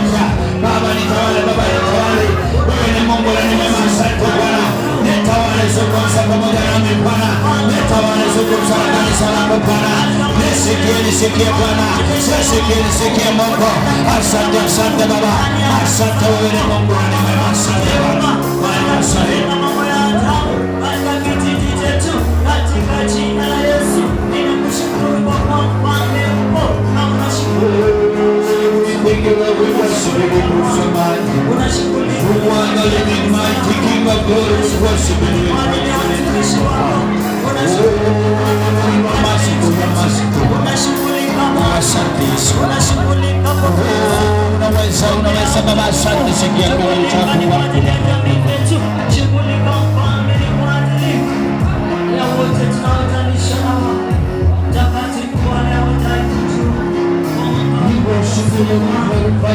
mpya. Baba nitawale, Baba nitawale. Wewe ni Mungu na ni mwema. Asante Bwana. Nitawale zungumza pamoja nami Bwana. Nitawale zungumza na kanisa lako Bwana. Nisikie Bwana. Nisikie Mungu. Asante Baba. Asante, wewe ni Mungu na ni mwema. Asante Bwana. Asante. Katika jina la Yesu ninakushukuru kwa mfalme mkuu na unashukuru. Unaweza Baba, asante sikia kwa chako wako. By